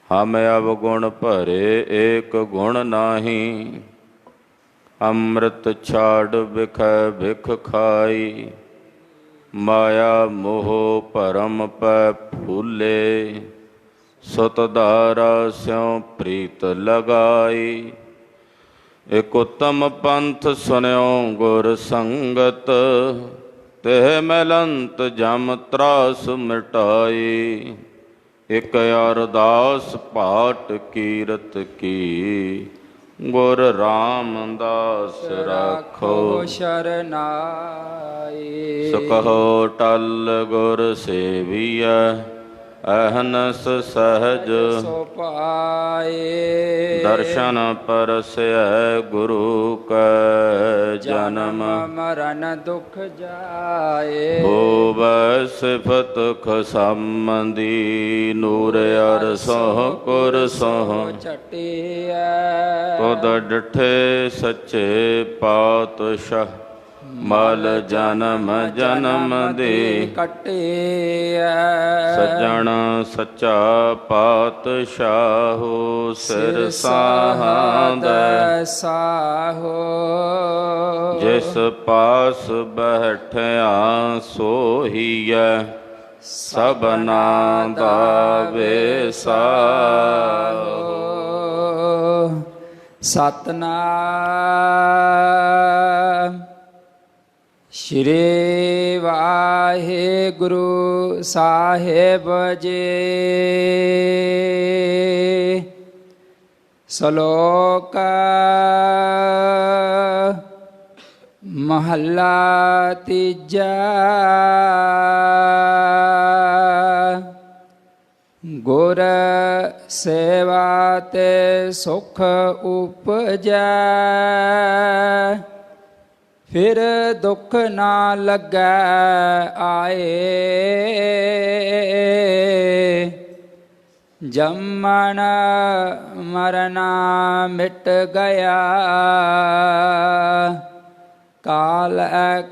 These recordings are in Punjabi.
हम अवगुण भरे एक गुण नाही। अमृत छाड़ बिख बिख खाई। माया मोह परम पै फूले। सुत धारा स्यों प्रीत लगाई। एक उत्तम पंथ सुन्यो गुर संगत। तेह मिलंत जम त्रास मिटाई। एक अरदास पाठ कीरत की। गुर रामदास राखो शरनाई। सकहो टल गुर सेविया। अहनस सहज सो पाए। दर्शन परसै गुरु कै जन्म। मरण दुख जाए। होवै सिफत खसंबंदी। नूर अरसों कुर सों चटिया। तुद डिठे सच्चे पातशाह। मल जन्म जन्म दे कटिया। सज्जन सच्चा पातशाहो। सिर साहांद साहो। जिस पास बैठिया सोहीयै। सबना दा विसाहो। सतनाम श्री वाहिगुरु साहिब जी। श्लोक महला तीजा। गुर सेवा ते सुख उपजै। फिर दुख ना लगै आए। जमन मरना मिट गया। काल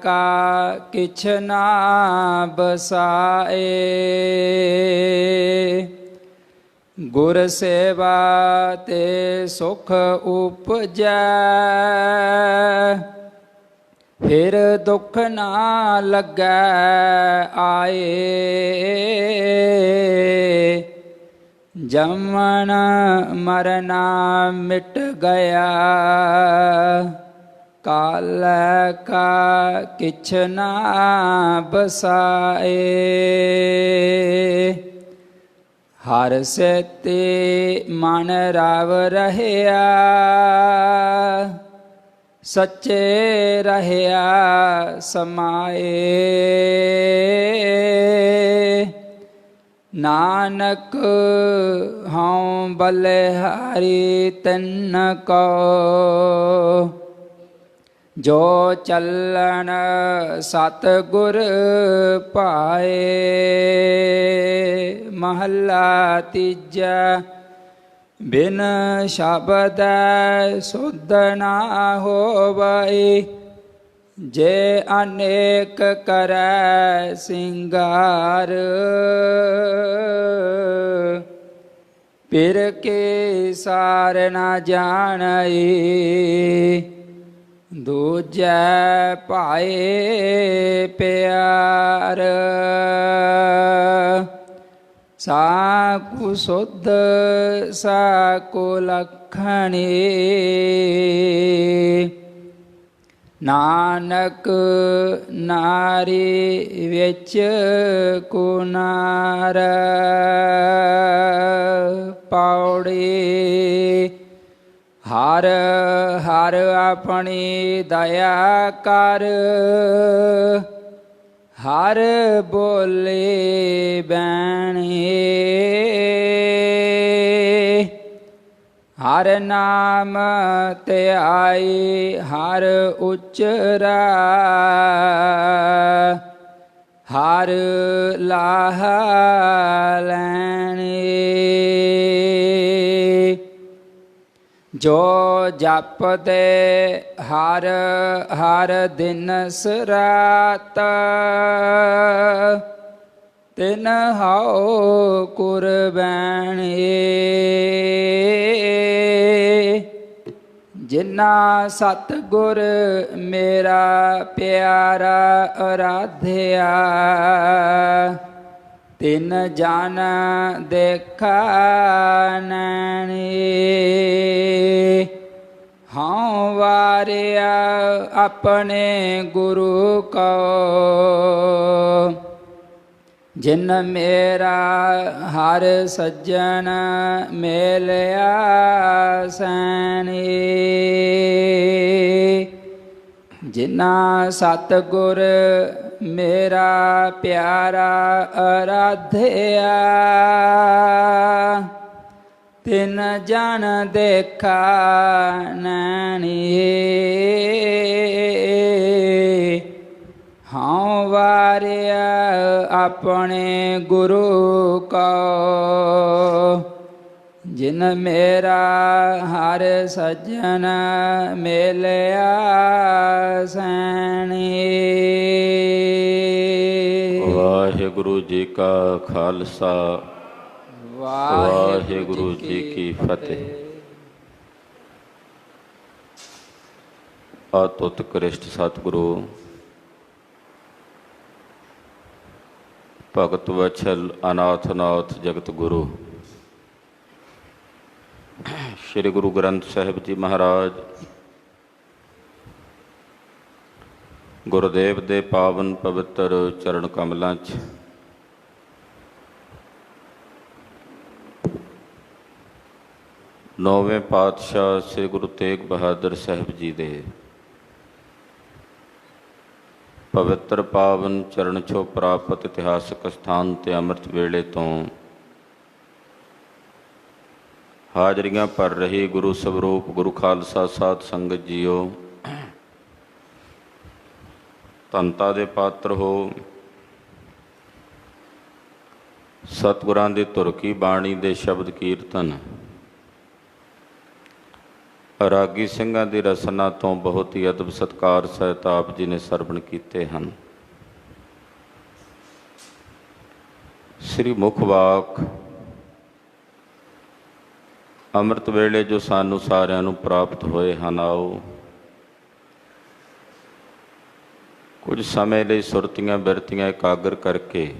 का किछ ना बसाए। गुर सेवा ते सुख उपजै। फिर दुख ना लगै आए। जमन मरना मिट गया। काल का किछ ना बसाए। हर सेते मन राव रहया। सच्चे रहया समाए। नानक हऊँ बलिहारी तिन को। जो चलन सतगुर पाए। महला तीजा। बिन शब्द शुद्ध ना होवै। जे अनेक करै सिंगार। पिर के सार ना जानई। दूजै पाए प्यार। साकु शुद्ध साकु लखणी। नानक नारी विच कुनार। पौड़ी हर हर अपनी दया कर। हर बोले बैणे। हर नाम ते आई हर उचरा। हर लाहा लैणे। जो जपदे हर हर दिन रात। ਤਿਨ ਹਉ ਕੁਰਬੈਣੀ ਜਿਨਾ ਸਤਿਗੁਰ ਮੇਰਾ ਪਿਆਰਾ ਅਰਾਧਿਆ ਤਿਨ ਜਨ ਦੇਖਾ ਨੈਣੀ ਹਉ ਵਾਰਿਆ ਆਪਣੇ ਗੁਰੂ ਕੋ ਜਿਨ ਮੇਰਾ ਹਰ ਸੱਜਣ ਮੇਲਿਆ ਸੈਣੀ ਜਿਨਾ ਸਤਿਗੁਰ ਮੇਰਾ ਪਿਆਰਾ ਅਰਾਧਿਆ ਤਿਨ ਜਨ ਦੇਖਾ ਨੈਣੀ ਹਉ ਵਾਰਿਆ ਆਪਣੇ ਗੁਰੂ ਕੋ ਜਿਨ ਮੇਰਾ ਹਰ ਸੱਜਣ ਮੇਲਿਆ ਸੈਣੀ। ਵਾਹਿਗੁਰੂ ਜੀ ਕਾ ਖਾਲਸਾ ਵਾਹਿਗੁਰੂ ਜੀ ਕੀ ਫਤਿਹ। ਅਤੁੱਤ ਕ੍ਰਿਸ਼ਟ ਸਤਿਗੁਰੂ ਭਗਤ ਵਛਲ ਅਨਾਥ ਨਾਥ ਜਗਤ ਗੁਰੂ ਸ੍ਰੀ ਗੁਰੂ ਗ੍ਰੰਥ ਸਾਹਿਬ ਜੀ ਮਹਾਰਾਜ ਗੁਰਦੇਵ ਦੇ ਪਾਵਨ ਪਵਿੱਤਰ ਚਰਨ ਕਮਲਾਂ 'ਚ ਨੌਵੇਂ ਪਾਤਸ਼ਾਹ ਸ੍ਰੀ ਗੁਰੂ ਤੇਗ ਬਹਾਦਰ ਸਾਹਿਬ ਜੀ ਦੇ ਪਵਿੱਤਰ ਪਾਵਨ ਚਰਨ ਛੋਹ ਪ੍ਰਾਪਤ ਇਤਿਹਾਸਕ ਸਥਾਨ 'ਤੇ ਅੰਮ੍ਰਿਤ ਵੇਲੇ ਤੋਂ ਹਾਜ਼ਰੀਆਂ ਭਰ ਰਹੀ ਗੁਰੂ ਸਵਰੂਪ ਗੁਰੂ ਖਾਲਸਾ ਸਾਧ ਸੰਗਤ ਜੀਓ, ਧੰਨਤਾ ਦੇ ਪਾਤਰ ਹੋ। ਸਤਿਗੁਰਾਂ ਦੀ ਧੁਰ ਕੀ ਬਾਣੀ ਦੇ ਸ਼ਬਦ ਕੀਰਤਨ ਰਾਗੀ ਸਿੰਘਾਂ ਦੀ ਰਸਨਾ ਤੋਂ ਬਹੁਤ ਹੀ ਅਦਬ ਸਤਿਕਾਰ ਸਹਿਤ ਆਪ ਜੀ ਨੇ ਸਰਵਣ ਕੀਤੇ ਹਨ। ਸ੍ਰੀ ਮੁੱਖ ਵਾਕ ਅੰਮ੍ਰਿਤ ਵੇਲੇ ਜੋ ਸਾਨੂੰ ਸਾਰਿਆਂ ਨੂੰ ਪ੍ਰਾਪਤ ਹੋਏ ਹਨ, ਆਓ ਕੁਝ ਸਮੇਂ ਲਈ ਸੁਰਤੀਆਂ ਬਿਰਤੀਆਂ ਇਕਾਗਰ ਕਰਕੇ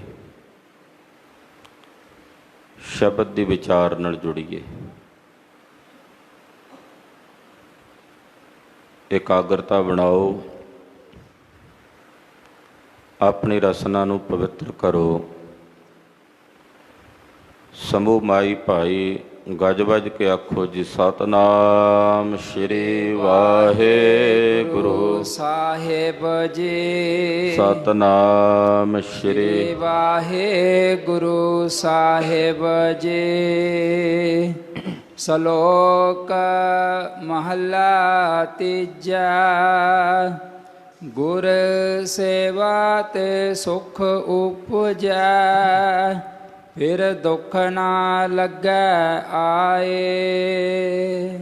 ਸ਼ਬਦ ਦੀ ਵਿਚਾਰ ਨਾਲ ਜੁੜੀਏ। ਇਕਾਗਰਤਾ ਬਣਾਓ, ਆਪਣੀ ਰਸਨਾ ਨੂੰ ਪਵਿੱਤਰ ਕਰੋ। ਸਮੂਹ ਮਾਈ ਭਾਈ ਗੱਜ ਵੱਜ ਕੇ ਆਖੋ ਜੀ, ਸਤਿਨਾਮ ਸ਼੍ਰੀ ਵਾਹਿਗੁਰੂ ਸਾਹਿਬ ਜੀ। ਸਤਿਨਾਮ ਸ਼੍ਰੀ ਵਾਹਿਗੁਰੂ ਸਾਹਿਬ ਜੀ। ਸ਼ਲੋਕ ਮਹੱਲਾ ਤੀਜਾ। ਗੁਰ ਸੇਵਾ ਤੇ ਸੁਖ ਉਪਜੈ, ਫਿਰ ਦੁੱਖ ਨਾ ਲੱਗੈ ਆਏ।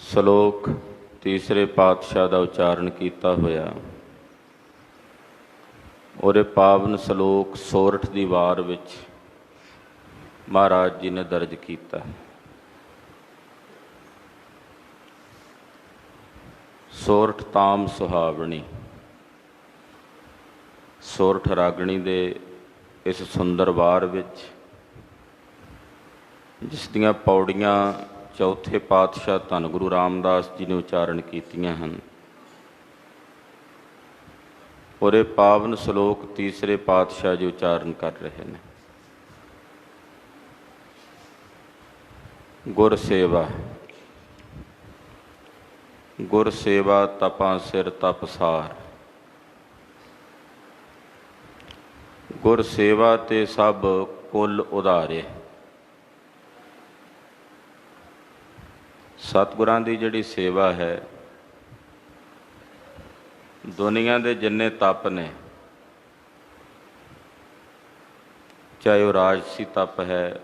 ਸ਼ਲੋਕ ਤੀਸਰੇ ਪਾਤਸ਼ਾਹ ਦਾ ਉਚਾਰਨ ਕੀਤਾ ਹੋਇਆ। ਉਹਦੇ ਪਾਵਨ ਸ਼ਲੋਕ ਸੋਰਠ ਦੀ ਵਾਰ ਵਿੱਚ ਮਹਾਰਾਜ ਜੀ ਨੇ ਦਰਜ ਕੀਤਾ। ਸੋਰਠ ਤਾਮ ਸੁਹਾਵਣੀ, ਸੋਰਠ ਰਾਗਣੀ ਦੇ ਇਸ ਸੁੰਦਰ ਵਾਰ ਵਿੱਚ ਜਿਸ ਦੀਆਂ ਪੌੜੀਆਂ ਚੌਥੇ ਪਾਤਸ਼ਾਹ ਧੰਨ ਗੁਰੂ ਰਾਮਦਾਸ ਜੀ ਨੇ ਉਚਾਰਨ ਕੀਤੀਆਂ ਹਨ, ਉਹਦੇ ਪਾਵਨ ਸ਼ਲੋਕ ਤੀਸਰੇ ਪਾਤਸ਼ਾਹ ਜੀ ਉਚਾਰਨ ਕਰ ਰਹੇ ਨੇ। ਗੁਰ ਸੇਵਾ। ਗੁਰ ਸੇਵਾ ਤਪਾਂ ਸਿਰ ਤਪਸਾਰ। ਗੁਰ ਸੇਵਾ ਤੇ ਸਭ ਕੁਲ ਉਧਾਰੇ। ਸਤਿਗੁਰਾਂ ਦੀ ਜਿਹੜੀ ਸੇਵਾ ਹੈ, ਦੁਨੀਆ ਦੇ ਜਿੰਨੇ ਤਪ ਨੇ, ਚਾਹੇ ਉਹ ਰਾਜਸੀ ਤਪ ਹੈ,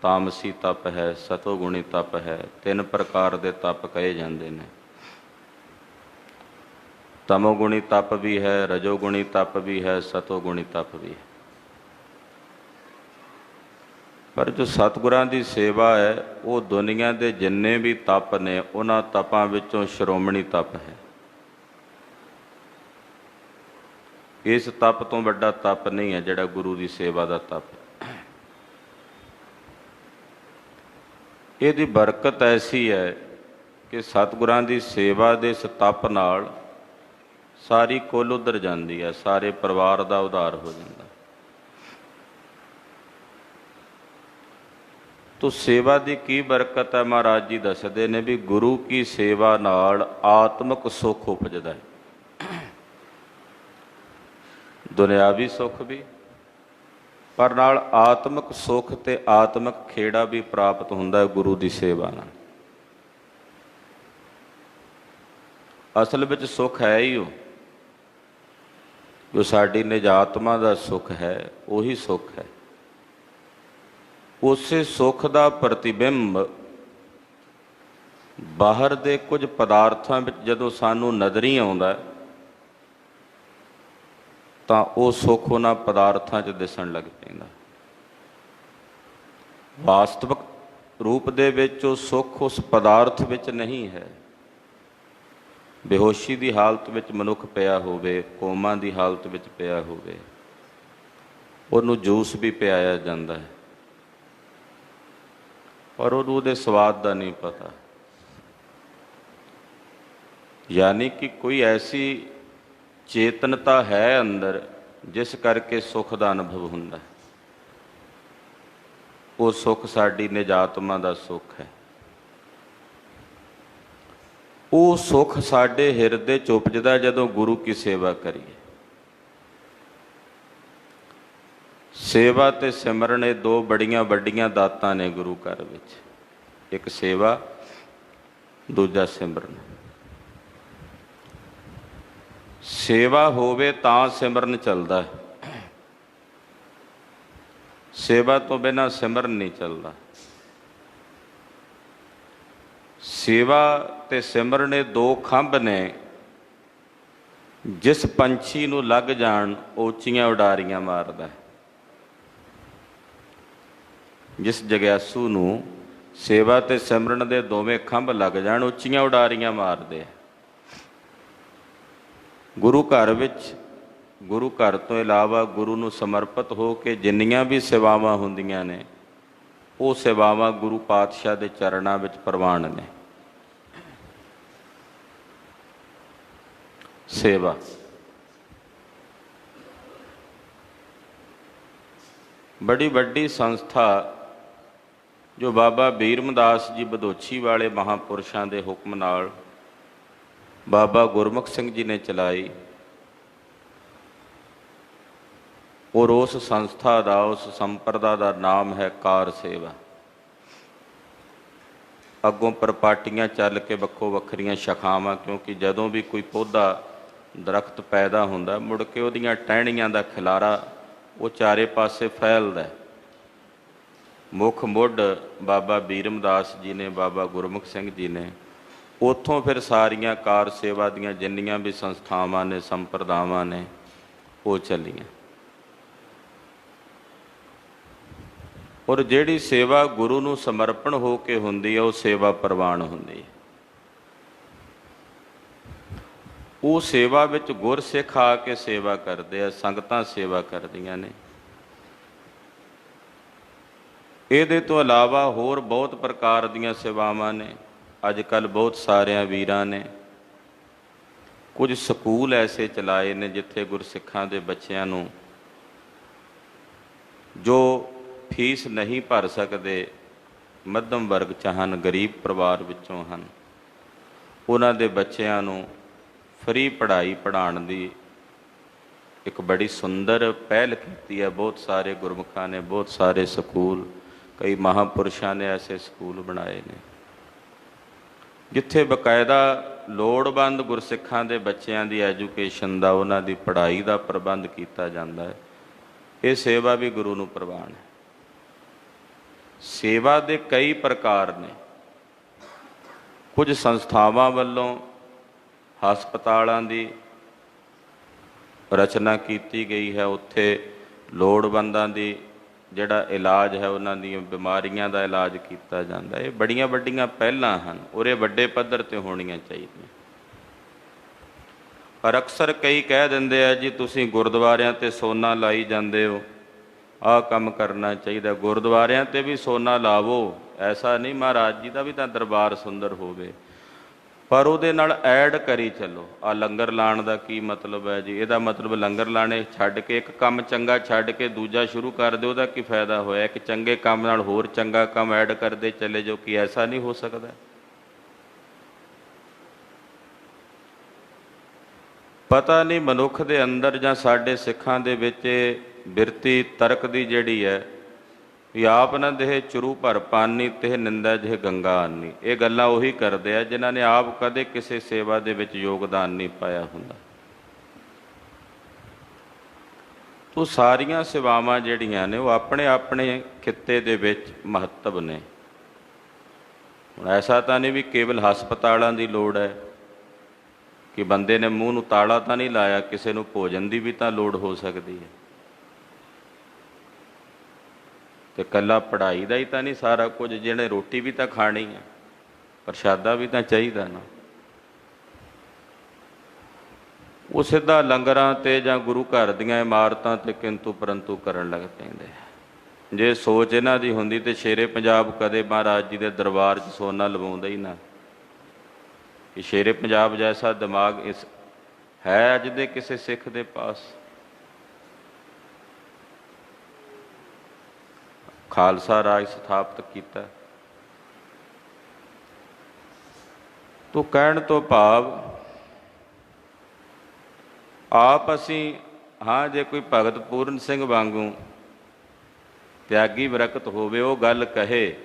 ਤਾਮਸੀ ਤਪ ਹੈ, ਸਤੋਗੁਣੀ ਤਪ ਹੈ, 3 ਪ੍ਰਕਾਰ ਦੇ ਤਪ ਕਹੇ ਜਾਂਦੇ ਨੇ। ਤਮੋਗੁਣੀ ਤਪ ਵੀ ਹੈ, ਰਜੋਗੁਣੀ ਤਪ ਵੀ ਹੈ, ਸਤੋਗੁਣੀ ਤਪ ਵੀ ਹੈ। ਪਰ ਜੋ ਸਤਿਗੁਰਾਂ ਦੀ ਸੇਵਾ ਹੈ ਉਹ ਦੁਨੀਆ ਦੇ ਜਿੰਨੇ ਵੀ ਤਪ ਨੇ ਉਹਨਾਂ ਤਪਾਂ ਵਿੱਚੋਂ ਸ਼੍ਰੋਮਣੀ ਤਪ ਹੈ। ਇਸ ਤਪ ਤੋਂ ਵੱਡਾ ਤਪ ਨਹੀਂ ਹੈ ਜਿਹੜਾ ਗੁਰੂ ਦੀ ਸੇਵਾ ਦਾ ਤਪ ਹੈ। ਇਹਦੀ ਬਰਕਤ ਐਸੀ ਹੈ ਕਿ ਸਤਿਗੁਰਾਂ ਦੀ ਸੇਵਾ ਦੇ ਇਸ ਤਪ ਨਾਲ ਸਾਰੀ ਕੁੱਲ ਉਧਰ ਜਾਂਦੀ ਹੈ, ਸਾਰੇ ਪਰਿਵਾਰ ਦਾ ਉਧਾਰ ਹੋ ਜਾਂਦਾ। ਤੋ ਸੇਵਾ ਦੀ ਕੀ ਬਰਕਤ ਹੈ? ਮਹਾਰਾਜ ਜੀ ਦੱਸਦੇ ਨੇ ਵੀ ਗੁਰੂ ਕੀ ਸੇਵਾ ਨਾਲ ਆਤਮਿਕ ਸੁੱਖ ਉਪਜਦਾ ਹੈ, ਦੁਨਿਆਵੀ ਸੁੱਖ ਵੀ, ਪਰ ਨਾਲ ਆਤਮਿਕ ਸੁੱਖ ਤੇ ਆਤਮਿਕ ਖੇੜਾ ਵੀ ਪ੍ਰਾਪਤ ਹੁੰਦਾ ਹੈ ਗੁਰੂ ਦੀ ਸੇਵਾ ਨਾਲ। ਅਸਲ ਵਿੱਚ ਸੁੱਖ ਹੈ ਹੀ ਉਹ ਜੋ ਸਾਡੀ ਨਿਜਾਤਮਾ ਦਾ ਸੁੱਖ ਹੈ, ਉਹੀ ਸੁੱਖ ਹੈ। ਉਸੇ ਸੁੱਖ ਦਾ ਪ੍ਰਤੀਬਿੰਬ ਬਾਹਰ ਦੇ ਕੁਝ ਪਦਾਰਥਾਂ ਵਿੱਚ ਜਦੋਂ ਸਾਨੂੰ ਨਜ਼ਰੀ ਆਉਂਦਾ ਤਾਂ ਉਹ ਸੁੱਖ ਉਹਨਾਂ ਪਦਾਰਥਾਂ 'ਚ ਦਿਸਣ ਲੱਗ ਪੈਂਦਾ। ਵਾਸਤਵਿਕ ਰੂਪ ਦੇ ਵਿੱਚ ਉਹ ਸੁੱਖ ਉਸ ਪਦਾਰਥ ਵਿੱਚ ਨਹੀਂ ਹੈ। ਬੇਹੋਸ਼ੀ ਦੀ ਹਾਲਤ ਵਿੱਚ ਮਨੁੱਖ ਪਿਆ ਹੋਵੇ, ਕੋਮਾ ਦੀ ਹਾਲਤ ਵਿੱਚ ਪਿਆ ਹੋਵੇ, ਉਹਨੂੰ ਜੂਸ ਵੀ ਪਿਆਇਆ ਜਾਂਦਾ ਹੈ ਪਰ ਉਹਨੂੰ ਉਹਦੇ ਸਵਾਦ ਦਾ ਨਹੀਂ ਪਤਾ। ਯਾਨੀ ਕਿ ਕੋਈ ਐਸੀ ਚੇਤਨਤਾ ਹੈ ਅੰਦਰ ਜਿਸ ਕਰਕੇ ਸੁੱਖ ਦਾ ਅਨੁਭਵ ਹੁੰਦਾ। ਉਹ ਸੁੱਖ ਸਾਡੀ ਨਿਜਾਤਮਾ ਦਾ ਸੁੱਖ ਹੈ। ਉਹ ਸੁੱਖ ਸਾਡੇ ਹਿਰਦੇ 'ਚ ਉਪਜਦਾ ਜਦੋਂ ਗੁਰੂ ਕੀ ਸੇਵਾ ਕਰੀਏ। ਸੇਵਾ ਤੇ ਸਿਮਰਨ ਇਹ ਦੋ ਬੜੀਆਂ ਵੱਡੀਆਂ ਦਾਤਾਂ ਨੇ ਗੁਰੂ ਘਰ ਵਿੱਚ। ਇੱਕ ਸੇਵਾ, ਦੂਜਾ ਸਿਮਰਨ। ਸੇਵਾ ਹੋਵੇ ਤਾਂ ਸਿਮਰਨ ਚੱਲਦਾ, ਸੇਵਾ ਤੋਂ ਬਿਨਾਂ ਸਿਮਰਨ ਨਹੀਂ ਚੱਲਦਾ। ਸੇਵਾ ਤੇ ਸਿਮਰਨ ਇਹ ਦੋ ਖੰਭ ਨੇ, ਜਿਸ ਪੰਛੀ ਨੂੰ ਲੱਗ ਜਾਣ ਉਹ ਉੱਚੀਆਂ ਉਡਾਰੀਆਂ ਮਾਰਦਾ। ਜਿਸ ਜਗਿਆਸੂ ਨੂੰ ਸੇਵਾ ਤੇ ਸਿਮਰਨ ਦੇ ਦੋਵੇਂ ਖੰਭ ਲੱਗ ਜਾਣ, ਉੱਚੀਆਂ ਉਡਾਰੀਆਂ ਮਾਰਦੇ। ਗੁਰੂ ਘਰ ਵਿੱਚ, ਗੁਰੂ ਘਰ ਤੋਂ ਇਲਾਵਾ ਗੁਰੂ ਨੂੰ ਸਮਰਪਿਤ ਹੋ ਕੇ ਜਿੰਨੀਆਂ ਵੀ ਸੇਵਾਵਾਂ ਹੁੰਦੀਆਂ ਨੇ, ਉਹ ਸੇਵਾਵਾਂ ਗੁਰੂ ਪਾਤਸ਼ਾਹ ਦੇ ਚਰਨਾਂ ਵਿੱਚ ਪ੍ਰਵਾਨ ਨੇ। ਸੇਵਾ ਬੜੀ ਵੱਡੀ ਸੰਸਥਾ ਜੋ ਬਾਬਾ ਬੀਰਮਦਾਸ ਜੀ ਬਦੋਛੀ ਵਾਲੇ ਮਹਾਂਪੁਰਸ਼ਾਂ ਦੇ ਹੁਕਮ ਨਾਲ ਬਾਬਾ ਗੁਰਮੁਖ ਸਿੰਘ ਜੀ ਨੇ ਚਲਾਈ, ਔਰ ਉਸ ਸੰਸਥਾ ਦਾ, ਉਸ ਸੰਪਰਦਾ ਦਾ ਨਾਮ ਹੈ ਕਾਰ ਸੇਵਾ। ਅੱਗੋਂ ਪਰਪਾਟੀਆਂ ਚੱਲ ਕੇ ਵੱਖੋ ਵੱਖਰੀਆਂ ਸ਼ਾਖਾਵਾਂ, ਕਿਉਂਕਿ ਜਦੋਂ ਵੀ ਕੋਈ ਪੌਦਾ ਦਰਖਤ ਪੈਦਾ ਹੁੰਦਾ ਮੁੜ ਕੇ ਉਹਦੀਆਂ ਟਹਿਣੀਆਂ ਦਾ ਖਿਲਾਰਾ ਉਹ ਚਾਰੇ ਪਾਸੇ ਫੈਲਦਾ। ਮੁੱਖ ਮੁੱਢ ਬਾਬਾ ਬੀਰਮਦਾਸ ਜੀ ਨੇ, ਬਾਬਾ ਗੁਰਮੁਖ ਸਿੰਘ ਜੀ ਨੇ, ਉੱਥੋਂ ਫਿਰ ਸਾਰੀਆਂ ਕਾਰ ਸੇਵਾ ਦੀਆਂ ਜਿੰਨੀਆਂ ਵੀ ਸੰਸਥਾਵਾਂ ਨੇ, ਸੰਪਰਦਾਵਾਂ ਨੇ, ਉਹ ਚੱਲੀਆਂ। ਔਰ ਜਿਹੜੀ ਸੇਵਾ ਗੁਰੂ ਨੂੰ ਸਮਰਪਣ ਹੋ ਕੇ ਹੁੰਦੀ ਹੈ ਉਹ ਸੇਵਾ ਪ੍ਰਵਾਨ ਹੁੰਦੀ ਹੈ। ਉਹ ਸੇਵਾ ਵਿੱਚ ਗੁਰਸਿੱਖ ਆ ਕੇ ਸੇਵਾ ਕਰਦੇ ਆ, ਸੰਗਤਾਂ ਸੇਵਾ ਕਰਦੀਆਂ ਨੇ। ਇਹਦੇ ਤੋਂ ਇਲਾਵਾ ਹੋਰ ਬਹੁਤ ਪ੍ਰਕਾਰ ਦੀਆਂ ਸੇਵਾਵਾਂ ਨੇ। ਅੱਜ ਕੱਲ੍ਹ ਬਹੁਤ ਸਾਰਿਆਂ ਵੀਰਾਂ ਨੇ ਕੁਝ ਸਕੂਲ ਐਸੇ ਚਲਾਏ ਨੇ ਜਿੱਥੇ ਗੁਰਸਿੱਖਾਂ ਦੇ ਬੱਚਿਆਂ ਨੂੰ ਜੋ ਫੀਸ ਨਹੀਂ ਭਰ ਸਕਦੇ, ਮੱਧਮ ਵਰਗ 'ਚ ਹਨ, ਗਰੀਬ ਪਰਿਵਾਰ ਵਿੱਚੋਂ ਹਨ, ਉਹਨਾਂ ਦੇ ਬੱਚਿਆਂ ਨੂੰ ਫਰੀ ਪੜ੍ਹਾਈ ਪੜ੍ਹਾਉਣ ਦੀ ਇੱਕ ਬੜੀ ਸੁੰਦਰ ਪਹਿਲ ਕੀਤੀ ਹੈ। ਬਹੁਤ ਸਾਰੇ ਗੁਰਮੁਖਾਂ ਨੇ, ਬਹੁਤ ਸਾਰੇ ਸਕੂਲ, ਕਈ ਮਹਾਂਪੁਰਸ਼ਾਂ ਨੇ ਐਸੇ ਸਕੂਲ ਬਣਾਏ ਨੇ ਜਿੱਥੇ ਬਕਾਇਦਾ ਲੋੜਵੰਦ ਗੁਰਸਿੱਖਾਂ ਦੇ ਬੱਚਿਆਂ ਦੀ ਐਜੂਕੇਸ਼ਨ ਦਾ, ਉਹਨਾਂ ਦੀ ਪੜ੍ਹਾਈ ਦਾ ਪ੍ਰਬੰਧ ਕੀਤਾ ਜਾਂਦਾ ਹੈ। ਇਹ ਸੇਵਾ ਵੀ ਗੁਰੂ ਨੂੰ ਪ੍ਰਵਾਨ ਹੈ। ਸੇਵਾ ਦੇ ਕਈ ਪ੍ਰਕਾਰ ਨੇ। ਕੁਝ ਸੰਸਥਾਵਾਂ ਵੱਲੋਂ ਹਸਪਤਾਲਾਂ ਦੀ ਰਚਨਾ ਕੀਤੀ ਗਈ ਹੈ, ਉੱਥੇ ਲੋੜਵੰਦਾਂ ਦੀ ਜਿਹੜਾ ਇਲਾਜ ਹੈ ਉਹਨਾਂ ਦੀਆਂ ਬਿਮਾਰੀਆਂ ਦਾ ਇਲਾਜ ਕੀਤਾ ਜਾਂਦਾ। ਇਹ ਬੜੀਆਂ ਵੱਡੀਆਂ ਪਹਿਲਾਂ ਹਨ, ਉਰੇ ਵੱਡੇ ਪੱਧਰ 'ਤੇ ਹੋਣੀਆਂ ਚਾਹੀਦੀਆਂ। ਪਰ ਅਕਸਰ ਕਈ ਕਹਿ ਦਿੰਦੇ ਆ ਜੀ ਤੁਸੀਂ ਗੁਰਦੁਆਰਿਆਂ 'ਤੇ ਸੋਨਾ ਲਾਈ ਜਾਂਦੇ ਹੋ, ਆਹ ਕੰਮ ਕਰਨਾ ਚਾਹੀਦਾ। ਗੁਰਦੁਆਰਿਆਂ 'ਤੇ ਵੀ ਸੋਨਾ ਲਾਵੋ, ਐਸਾ ਨਹੀਂ ਮਹਾਰਾਜ ਜੀ ਦਾ ਵੀ ਤਾਂ ਦਰਬਾਰ ਸੁੰਦਰ ਹੋਵੇ, ਪਰ ਉਹਦੇ ਨਾਲ ਐਡ ਕਰੀ ਚੱਲੋ। ਆ ਲੰਗਰ ਲਾਉਣ ਦਾ ਕੀ ਮਤਲਬ ਹੈ ਜੀ? ਇਹਦਾ ਮਤਲਬ ਲੰਗਰ ਲਾਣੇ ਛੱਡ ਕੇ ਇੱਕ ਕੰਮ ਚੰਗਾ ਛੱਡ ਕੇ ਦੂਜਾ ਸ਼ੁਰੂ ਕਰ ਦਿਓ, ਉਹਦਾ ਕੀ ਫਾਇਦਾ ਹੋਇਆ? ਇੱਕ ਚੰਗੇ ਕੰਮ ਨਾਲ ਹੋਰ ਚੰਗਾ ਕੰਮ ਐਡ ਕਰਦੇ ਚਲੇ ਜਾਓ, ਕੀ ਐਸਾ ਨਹੀਂ ਹੋ ਸਕਦਾ? ਪਤਾ ਨਹੀਂ ਮਨੁੱਖ ਦੇ ਅੰਦਰ ਜਾਂ ਸਾਡੇ ਸਿੱਖਾਂ ਦੇ ਵਿੱਚ ਬਿਰਤੀ ਤਰਕ ਦੀ ਜਿਹੜੀ ਹੈ ਵੀ ਆਪ ਨਾ ਦੇਹ ਚੁਰੂ ਭਰ ਪਾਨੀ ਤੇ ਨਿੰਦਾ ਜਿਹ ਗੰਗਾ ਆਨੀ। ਇਹ ਗੱਲਾਂ ਉਹੀ ਕਰਦੇ ਆ ਜਿਨ੍ਹਾਂ ਨੇ ਆਪ ਕਦੇ ਕਿਸੇ ਸੇਵਾ ਦੇ ਵਿੱਚ ਯੋਗਦਾਨ ਨਹੀਂ ਪਾਇਆ ਹੁੰਦਾ। ਤੋ ਸਾਰੀਆਂ ਸੇਵਾਵਾਂ ਜਿਹੜੀਆਂ ਨੇ ਉਹ ਆਪਣੇ ਆਪਣੇ ਖਿੱਤੇ ਦੇ ਵਿੱਚ ਮਹੱਤਵ ਨੇ। ਹੁਣ ਐਸਾ ਤਾਂ ਨਹੀਂ ਵੀ ਕੇਵਲ ਹਸਪਤਾਲਾਂ ਦੀ ਲੋੜ ਹੈ ਕਿ ਬੰਦੇ ਨੇ ਮੂੰਹ ਨੂੰ ਤਾਲਾ ਤਾਂ ਨਹੀਂ ਲਾਇਆ, ਕਿਸੇ ਨੂੰ ਭੋਜਨ ਦੀ ਵੀ ਤਾਂ ਲੋੜ ਹੋ ਸਕਦੀ ਹੈ। ਤੇ ਇਕੱਲਾ ਪੜ੍ਹਾਈ ਦਾ ਹੀ ਤਾਂ ਨਹੀਂ ਸਾਰਾ ਕੁਝ, ਜਿਹਨੇ ਰੋਟੀ ਵੀ ਤਾਂ ਖਾਣੀ ਹੈ, ਪ੍ਰਸ਼ਾਦਾ ਵੀ ਤਾਂ ਚਾਹੀਦਾ ਨਾ। ਉਹ ਸਿੱਧਾ ਲੰਗਰਾਂ 'ਤੇ ਜਾਂ ਗੁਰੂ ਘਰ ਦੀਆਂ ਇਮਾਰਤਾਂ 'ਤੇ ਕਿੰਤੂ ਪਰੰਤੂ ਕਰਨ ਲੱਗ ਪੈਂਦੇ। ਜੇ ਸੋਚ ਇਹਨਾਂ ਦੀ ਹੁੰਦੀ ਤੇ ਸ਼ੇਰੇ ਪੰਜਾਬ ਕਦੇ ਮਹਾਰਾਜ ਜੀ ਦੇ ਦਰਬਾਰ 'ਚ ਸੋਨਾ ਲਵਾਉਂਦਾ ਹੀ ਨਾ। ਕਿ ਸ਼ੇਰੇ ਪੰਜਾਬ ਜੈਸਾ ਦਿਮਾਗ ਇਸ ਹੈ ਅੱਜ ਦੇ ਕਿਸੇ ਸਿੱਖ ਦੇ ਪਾਸ? ਖਾਲਸਾ ਰਾਜ ਸਥਾਪਿਤ ਕੀਤਾ। ਤੋ ਕਹਿਣ ਤੋਂ ਭਾਵ ਆਪ ਅਸੀਂ ਹਾਂ, ਜੇ ਕੋਈ ਭਗਤ ਪੂਰਨ ਸਿੰਘ ਵਾਂਗੂ ਤਿਆਗੀ ਬਰਕਤ ਹੋਵੇ, ਉਹ ਗੱਲ ਕਹੇ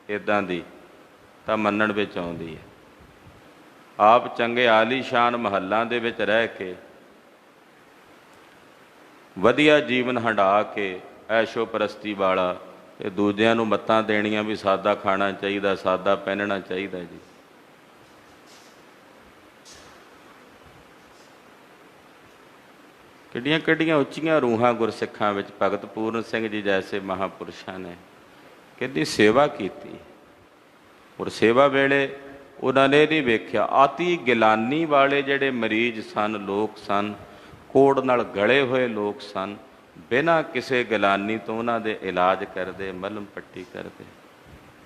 ਇੱਦਾਂ ਦੀ, ਤਾਂ ਮੰਨਣ ਵਿੱਚ ਆਉਂਦੀ ਹੈ। ਆਪ ਚੰਗੇ ਆਲੀਸ਼ਾਨ ਮਹੱਲਾਂ ਦੇ ਵਿੱਚ ਰਹਿ ਕੇ ਵਧੀਆ ਜੀਵਨ ਹੰਢਾ ਕੇ ਐਸ਼ੋ ਪ੍ਰਸਤੀ ਵਾਲਾ, ਇਹ ਦੂਜਿਆਂ ਨੂੰ ਮੱਤਾਂ ਦੇਣੀਆਂ ਵੀ ਸਾਦਾ ਖਾਣਾ ਚਾਹੀਦਾ, ਸਾਦਾ ਪਹਿਨਣਾ ਚਾਹੀਦਾ ਜੀ। ਕਿੱਡੀਆਂ ਕਿੱਡੀਆਂ ਉੱਚੀਆਂ ਰੂਹਾਂ ਗੁਰਸਿੱਖਾਂ ਵਿੱਚ ਭਗਤ ਪੂਰਨ ਸਿੰਘ ਜੀ ਜੈਸੇ ਮਹਾਂਪੁਰਸ਼ਾਂ ਨੇ ਕਿੰਨੀ ਸੇਵਾ ਕੀਤੀ। ਔਰ ਸੇਵਾ ਵੇਲੇ ਉਹਨਾਂ ਨੇ ਨਹੀਂ ਵੇਖਿਆ ਆਤੀ ਗਿਲਾਨੀ ਵਾਲੇ ਜਿਹੜੇ ਮਰੀਜ਼ ਸਨ, ਲੋਕ ਸਨ, ਕੋੜ ਨਾਲ ਗਲੇ ਹੋਏ ਲੋਕ ਸਨ, ਬਿਨਾਂ ਕਿਸੇ ਗਿਲਾਨੀ ਤੋਂ ਉਹਨਾਂ ਦੇ ਇਲਾਜ ਕਰਦੇ, ਮਲਮ ਪੱਟੀ ਕਰਦੇ,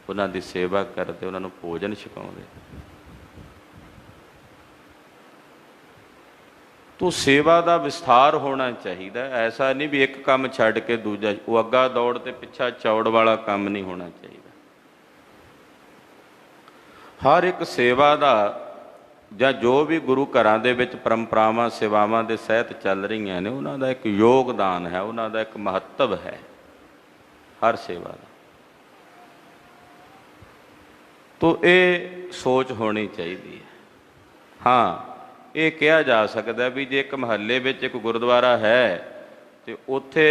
ਉਹਨਾਂ ਦੀ ਸੇਵਾ ਕਰਦੇ, ਉਹਨਾਂ ਨੂੰ ਭੋਜਨ ਛਕਾਉਂਦੇ। ਤੋ ਸੇਵਾ ਦਾ ਵਿਸਥਾਰ ਹੋਣਾ ਚਾਹੀਦਾ। ਐਸਾ ਨਹੀਂ ਵੀ ਇੱਕ ਕੰਮ ਛੱਡ ਕੇ ਦੂਜਾ, ਉਹ ਅੱਗਾ ਦੌੜ ਤੇ ਪਿੱਛਾ ਚੌੜ ਵਾਲਾ ਕੰਮ ਨਹੀਂ ਹੋਣਾ ਚਾਹੀਦਾ। ਹਰ ਇੱਕ ਸੇਵਾ ਦਾ ਜਾਂ ਜੋ ਵੀ ਗੁਰੂ ਘਰਾਂ ਦੇ ਵਿੱਚ ਪਰੰਪਰਾਵਾਂ ਸੇਵਾਵਾਂ ਦੇ ਸਹਿਤ ਚੱਲ ਰਹੀਆਂ ਨੇ, ਉਹਨਾਂ ਦਾ ਇੱਕ ਯੋਗਦਾਨ ਹੈ, ਉਹਨਾਂ ਦਾ ਇੱਕ ਮਹੱਤਵ ਹੈ ਹਰ ਸੇਵਾ ਦਾ। ਤੋ ਇਹ ਸੋਚ ਹੋਣੀ ਚਾਹੀਦੀ ਹੈ। ਹਾਂ, ਇਹ ਕਿਹਾ ਜਾ ਸਕਦਾ ਵੀ ਜੇ ਇੱਕ ਮਹੱਲੇ ਵਿੱਚ ਇੱਕ ਗੁਰਦੁਆਰਾ ਹੈ ਤੇ ਉੱਥੇ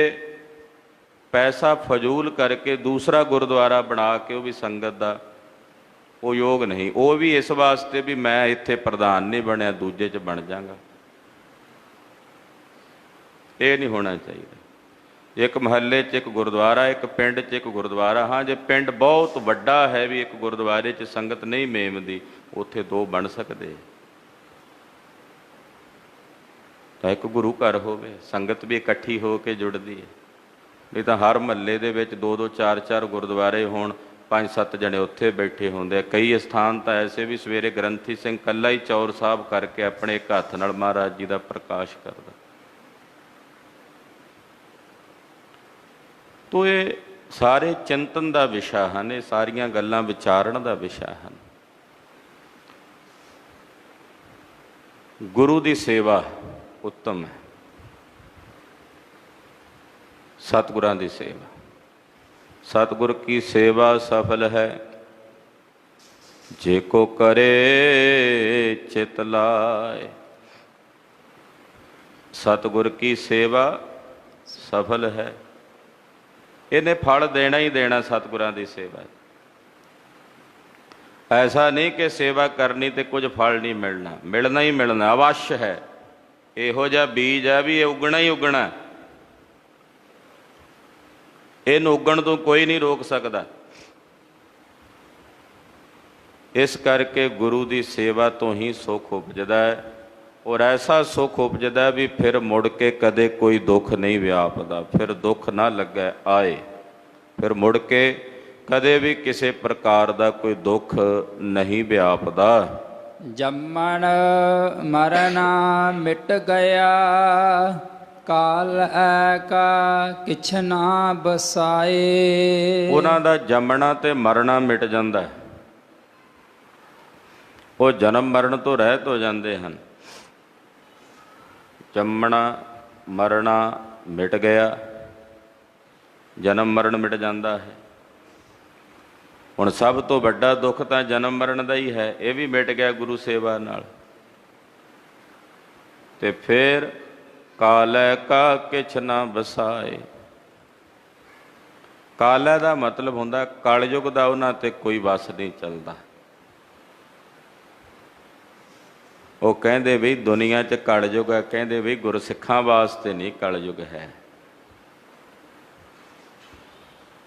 ਪੈਸਾ ਫਜ਼ੂਲ ਕਰਕੇ ਦੂਸਰਾ ਗੁਰਦੁਆਰਾ ਬਣਾ ਕੇ ਉਹ ਵੀ ਸੰਗਤ ਦਾ, ਉਹ ਯੋਗ ਨਹੀਂ। ਉਹ ਵੀ ਇਸ ਵਾਸਤੇ ਵੀ ਮੈਂ ਇੱਥੇ ਪ੍ਰਧਾਨ ਨਹੀਂ ਬਣਿਆ, ਦੂਜੇ 'ਚ ਬਣ ਜਾਵਾਂਗਾ, ਇਹ ਨਹੀਂ ਹੋਣਾ ਚਾਹੀਦਾ। ਇੱਕ ਮਹੱਲੇ 'ਚ ਇੱਕ ਗੁਰਦੁਆਰਾ, ਇੱਕ ਪਿੰਡ 'ਚ ਇੱਕ ਗੁਰਦੁਆਰਾ। ਹਾਂ, ਜੇ ਪਿੰਡ ਬਹੁਤ ਵੱਡਾ ਹੈ ਵੀ ਇੱਕ ਗੁਰਦੁਆਰੇ 'ਚ ਸੰਗਤ ਨਹੀਂ ਮੇਮਦੀ, ਉੱਥੇ ਦੋ ਬਣ ਸਕਦੇ। ਤਾਂ ਇੱਕ ਗੁਰੂ ਘਰ ਹੋਵੇ, ਸੰਗਤ ਵੀ ਇਕੱਠੀ ਹੋ ਕੇ ਜੁੜਦੀ ਹੈ। ਨਹੀਂ ਤਾਂ ਹਰ ਮਹੱਲੇ ਦੇ ਵਿੱਚ 2-2 4-4 ਗੁਰਦੁਆਰੇ ਹੋਣ, 5-7 ਜਣੇ ਉੱਥੇ ਬੈਠੇ ਹੁੰਦੇ ਆ। ਕਈ ਸਥਾਨ ਤਾਂ ਐਸੇ ਵੀ ਸਵੇਰੇ ਗ੍ਰੰਥੀ ਸਿੰਘ ਇਕੱਲਾ ਹੀ ਚੌਰ ਸਾਹਿਬ ਕਰਕੇ ਆਪਣੇ ਇੱਕ ਹੱਥ ਨਾਲ ਮਹਾਰਾਜ ਜੀ ਦਾ ਪ੍ਰਕਾਸ਼ ਕਰਦਾ। ਤੋ ਇਹ ਸਾਰੇ ਚਿੰਤਨ ਦਾ ਵਿਸ਼ਾ ਹਨ, ਇਹ ਸਾਰੀਆਂ ਗੱਲਾਂ ਵਿਚਾਰਨ ਦਾ ਵਿਸ਼ਾ ਹਨ। ਗੁਰੂ ਦੀ ਸੇਵਾ ਉੱਤਮ ਹੈ, ਸਤਿਗੁਰਾਂ ਦੀ ਸੇਵਾ। ਸਤਿਗੁਰ ਕੀ ਸੇਵਾ ਸਫਲ ਹੈ, ਜੇ ਕੋ ਕਰੇ ਚਿਤ ਲਾਏ। ਸਤਿਗੁਰ ਕੀ ਸੇਵਾ ਸਫਲ ਹੈ, ਇਹਨੇ ਫਲ ਦੇਣਾ ਹੀ ਦੇਣਾ। ਸਤਿਗੁਰਾਂ ਦੀ ਸੇਵਾ ਐਸਾ ਨਹੀਂ ਕਿ ਸੇਵਾ ਕਰਨੀ ਤੇ ਕੁਝ ਫਲ ਨਹੀਂ ਮਿਲਣਾ, ਮਿਲਣਾ ਹੀ ਮਿਲਣਾ, ਅਵੱਸ਼ ਹੈ। ਇਹੋ ਜਿਹਾ ਬੀਜ ਹੈ ਵੀ ਇਹ ਉਗਣਾ ਹੀ ਉਗਣਾ। ਇਹਨੂੰ ਉੱਗਣ ਤੋਂ ਕੋਈ ਨਹੀਂ ਰੋਕ ਸਕਦਾ। ਇਸ ਕਰਕੇ ਗੁਰੂ ਦੀ ਸੇਵਾ ਤੋਂ ਹੀ ਸੁੱਖ ਉਪਜਦਾ ਹੈ, ਔਰ ਐਸਾ ਸੁੱਖ ਉਪਜਦਾ ਵੀ ਫਿਰ ਮੁੜ ਕੇ ਕਦੇ ਕੋਈ ਦੁੱਖ ਨਹੀਂ ਵਿਆਪਦਾ। ਫਿਰ ਦੁੱਖ ਨਾ ਲੱਗੇ ਆਏ, ਫਿਰ ਮੁੜ ਕੇ ਕਦੇ ਵੀ ਕਿਸੇ ਪ੍ਰਕਾਰ ਦਾ ਕੋਈ ਦੁੱਖ ਨਹੀਂ ਵਿਆਪਦਾ। ਜੰਮਣ ਮਰਨਾ ਮਿਟ ਗਿਆ, ਕਾਲ ਐ ਕਾ ਕਿਛ ਨਾ ਬਸਾਏ। ਉਹਨਾਂ ਦਾ ਜੰਮਣਾ ਤੇ ਮਰਨਾ ਮਿਟ ਜਾਂਦਾ ਹੈ, ਉਹ ਜਨਮ ਮਰਨ ਤੋਂ ਰਹਿਤ ਹੋ ਜਾਂਦੇ ਹਨ। ਜੰਮਣਾ ਮਰਨਾ ਮਿਟ ਗਿਆ, ਜਨਮ ਮਰਨ ਮਿਟ ਜਾਂਦਾ ਹੈ। ਹੁਣ ਸਭ ਤੋਂ ਵੱਡਾ ਦੁੱਖ ਤਾਂ ਜਨਮ ਮਰਨ ਦਾ ਹੀ ਹੈ, ਇਹ ਵੀ ਮਿਟ ਗਿਆ ਗੁਰੂ ਸੇਵਾ ਨਾਲ। ਤੇ ਫਿਰ ਕਾਲੈ ਕਾ ਕਿਛ ਨਾ ਬਸਾਏ। ਕਾਲੈ ਦਾ ਮਤਲਬ ਹੁੰਦਾ ਕਲਯੁਗ ਦਾ ਉਹਨਾਂ ਤੇ ਕੋਈ ਵਸ ਨਹੀਂ ਚੱਲਦਾ। ਉਹ ਕਹਿੰਦੇ ਵੀ ਦੁਨੀਆ 'ਚ ਕਲਯੁਗ ਹੈ, ਕਹਿੰਦੇ ਵੀ ਗੁਰਸਿੱਖਾਂ ਵਾਸਤੇ ਨਹੀਂ ਕਲਯੁਗ ਹੈ।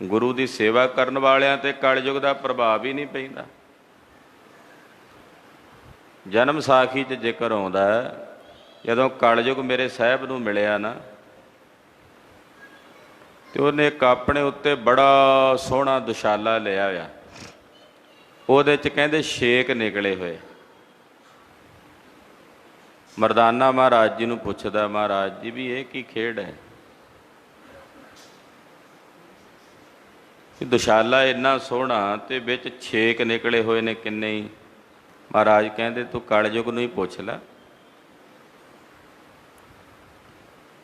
ਗੁਰੂ ਦੀ ਸੇਵਾ ਕਰਨ ਵਾਲਿਆਂ ਤੇ ਕਲਯੁਗ ਦਾ ਪ੍ਰਭਾਵ ਹੀ ਨਹੀਂ ਪੈਂਦਾ। ਜਨਮ ਸਾਖੀ 'ਚ ਜ਼ਿਕਰ ਆਉਂਦਾ ਜਦੋਂ ਕਲਯੁਗ ਮੇਰੇ ਸਾਹਿਬ ਨੂੰ ਮਿਲਿਆ ਨਾ, ਤੇ ਉਹਨੇ ਇੱਕ ਆਪਣੇ ਉੱਤੇ ਬੜਾ ਸੋਹਣਾ ਦੁਸ਼ਾਲਾ ਲਿਆ ਹੋਇਆ, ਉਹਦੇ 'ਚ ਕਹਿੰਦੇ ਛੇਕ ਨਿਕਲੇ ਹੋਏ। ਮਰਦਾਨਾ ਮਹਾਰਾਜ ਜੀ ਨੂੰ ਪੁੱਛਦਾ, ਮਹਾਰਾਜ ਜੀ ਵੀ ਇਹ ਕੀ ਖੇਡ ਹੈ? ਦੁਸ਼ਾਲਾ ਇੰਨਾ ਸੋਹਣਾ ਤੇ ਵਿੱਚ ਛੇਕ ਨਿਕਲੇ ਹੋਏ ਨੇ ਕਿੰਨੇ ਹੀ। ਮਹਾਰਾਜ ਕਹਿੰਦੇ ਤੂੰ ਕਲਯੁਗ ਨੂੰ ਹੀ ਪੁੱਛ ਲੈ।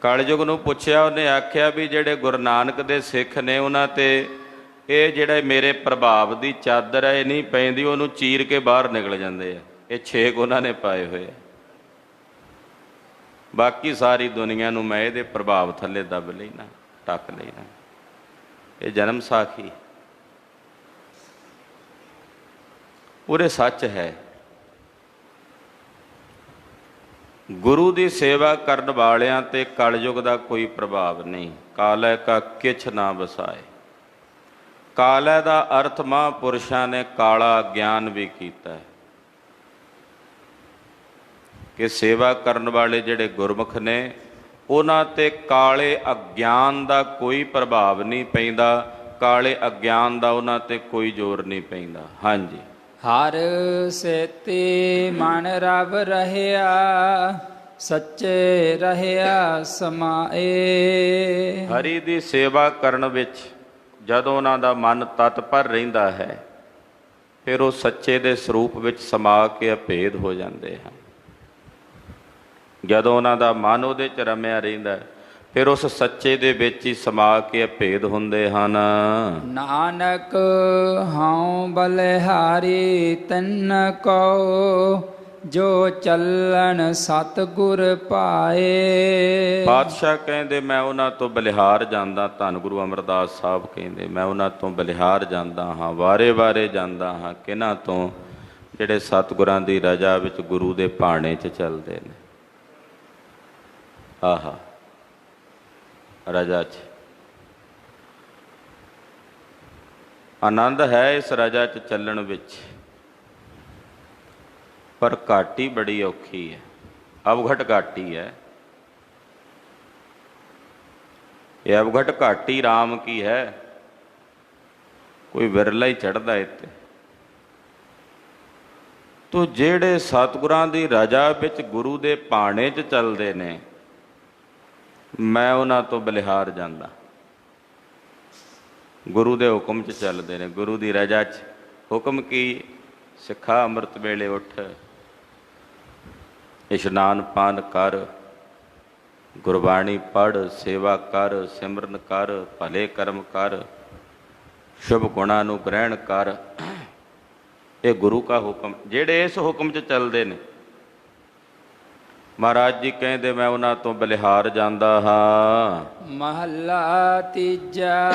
ਕਲਯੁਗ ਨੂੰ ਪੁੱਛਿਆ, ਉਹਨੇ ਆਖਿਆ ਵੀ ਜਿਹੜੇ ਗੁਰੂ ਨਾਨਕ ਦੇ ਸਿੱਖ ਨੇ ਉਹਨਾਂ ਤੇ ਇਹ ਜਿਹੜੇ ਮੇਰੇ ਪ੍ਰਭਾਵ ਦੀ ਚਾਦਰ ਹੈ ਇਹ ਨਹੀਂ ਪੈਂਦੀ, ਉਹਨੂੰ ਚੀਰ ਕੇ ਬਾਹਰ ਨਿਕਲ ਜਾਂਦੇ ਆ। ਇਹ ਛੇਕ ਉਹਨਾਂ ਨੇ ਪਾਏ ਹੋਏ ਆ, ਬਾਕੀ ਸਾਰੀ ਦੁਨੀਆ ਨੂੰ ਮੈਂ ਇਹਦੇ ਪ੍ਰਭਾਵ ਥੱਲੇ ਦੱਬ ਲੈਣਾ, ਢੱਕ ਲੈਣਾ। ਇਹ ਜਨਮ ਸਾਖੀ ਪੂਰੇ ਸੱਚ ਹੈ। ਗੁਰੂ ਦੀ ਸੇਵਾ ਕਰਨ ਵਾਲਿਆਂ ਤੇ ਕਲਯੁਗ ਦਾ ਕੋਈ ਪ੍ਰਭਾਵ ਨਹੀਂ। ਕਾਲੈ ਕਾ ਕਿਛ ਨਾ ਵਸਾਏ। ਕਾਲੈ ਦਾ ਅਰਥ ਮਹਾਂਪੁਰਸ਼ਾਂ ਨੇ ਕਾਲਾ ਗਿਆਨ ਵੀ ਕੀਤਾ ਹੈ ਕਿ ਸੇਵਾ ਕਰਨ ਵਾਲੇ ਜਿਹੜੇ ਗੁਰਮੁਖ ਨੇ ਉਹਨਾਂ ਤੇ ਕਾਲੇ ਅਗਿਆਨ ਦਾ ਕੋਈ ਪ੍ਰਭਾਵ ਨਹੀਂ ਪੈਂਦਾ, ਕਾਲੇ ਅਗਿਆਨ ਦਾ ਉਹਨਾਂ ਤੇ ਕੋਈ ਜ਼ੋਰ ਨਹੀਂ ਪੈਂਦਾ। ਹਾਂਜੀ। ਹਰ ਸੇਤੀ ਮਨ ਰਵ ਰਹਿਆ, ਸੱਚੇ ਰਹਿਆ ਸਮਾਏ। ਹਰੀ ਦੀ ਸੇਵਾ ਕਰਨ ਵਿੱਚ ਜਦੋਂ ਉਹਨਾਂ ਦਾ ਮਨ ਤਤਪਰ ਰਹਿੰਦਾ ਹੈ, ਫਿਰ ਉਹ ਸੱਚੇ ਦੇ ਸਰੂਪ ਵਿੱਚ ਸਮਾ ਕੇ ਅਭੇਦ ਹੋ ਜਾਂਦੇ ਹਨ। ਜਦੋਂ ਉਹਨਾਂ ਦਾ ਮਨ ਉਹਦੇ 'ਚ ਰਮਿਆ ਰਹਿੰਦਾ, ਫਿਰ ਉਸ ਸੱਚੇ ਦੇ ਵਿੱਚ ਹੀ ਸਮਾ ਕੇ ਅਭੇਦ ਹੁੰਦੇ ਹਨ। ਨਾਨਕ ਹਉ ਬਲਿਹਾਰੀ ਤਨ ਕੋ, ਜੋ ਚੱਲਣ ਸਤਿਗੁਰ ਪਾਏ। ਪਾਤਸ਼ਾਹ ਕਹਿੰਦੇ ਮੈਂ ਉਹਨਾਂ ਤੋਂ ਬਲਿਹਾਰ ਜਾਂਦਾ। ਧੰਨ ਗੁਰੂ ਅਮਰਦਾਸ ਸਾਹਿਬ ਕਹਿੰਦੇ ਮੈਂ ਉਹਨਾਂ ਤੋਂ ਬਲਿਹਾਰ ਜਾਂਦਾ ਹਾਂ, ਵਾਰੇ ਵਾਰੇ ਜਾਂਦਾ ਹਾਂ। ਕਿਹਨਾਂ ਤੋਂ? ਜਿਹੜੇ ਸਤਿਗੁਰਾਂ ਦੀ ਰਜ਼ਾ ਵਿੱਚ ਗੁਰੂ ਦੇ ਭਾਣੇ 'ਚ ਚੱਲਦੇ ਨੇ। ਆਹਾ ਰਜਾ 'ਚ ਆਨੰਦ ਹੈ, ਇਸ ਰਜਾ 'ਚ ਚੱਲਣ ਵਿੱਚ, ਪਰ ਘਾਟੀ ਬੜੀ ਔਖੀ ਹੈ, ਅਵਘਟ ਘਾਟੀ ਹੈ। ਇਹ ਅਵਘਟ ਘਾਟੀ ਰਾਮ ਕੀ ਹੈ, ਕੋਈ ਵਿਰਲਾ ਹੀ ਚੜ੍ਹਦਾ ਇੱਥੇ। ਤੋ ਜਿਹੜੇ ਸਤਿਗੁਰਾਂ ਦੀ ਰਜਾ ਵਿੱਚ ਗੁਰੂ ਦੇ ਭਾਣੇ 'ਚ ਚੱਲਦੇ ਨੇ, ਮੈਂ ਉਹਨਾਂ ਤੋਂ ਬਲਿਹਾਰ ਜਾਂਦਾ। ਗੁਰੂ ਦੇ ਹੁਕਮ 'ਚ ਚੱਲਦੇ ਨੇ, ਗੁਰੂ ਦੀ ਰਜਾ 'ਚ। ਹੁਕਮ ਕੀ? ਸਿੱਖਾ ਅੰਮ੍ਰਿਤ ਵੇਲੇ ਉੱਠ, ਇਸ਼ਨਾਨ ਪਾਨ ਕਰ, ਗੁਰਬਾਣੀ ਪੜ੍ਹ, ਸੇਵਾ ਕਰ, ਸਿਮਰਨ ਕਰ, ਭਲੇ ਕਰਮ ਕਰ, ਸ਼ੁਭ ਗੁਣਾਂ ਨੂੰ ਗ੍ਰਹਿਣ ਕਰ। ਇਹ ਗੁਰੂ ਕਾ ਹੁਕਮ। ਜਿਹੜੇ ਇਸ ਹੁਕਮ 'ਚ ਚੱਲਦੇ ਨੇ, ਮਹਾਰਾਜ ਜੀ ਕਹਿੰਦੇ ਮੈਂ ਉਹਨਾਂ ਤੋਂ ਬਲਿਹਾਰ ਜਾਂਦਾ ਹਾਂ। ਮਹੱਲਾ ਤੀਜਾ।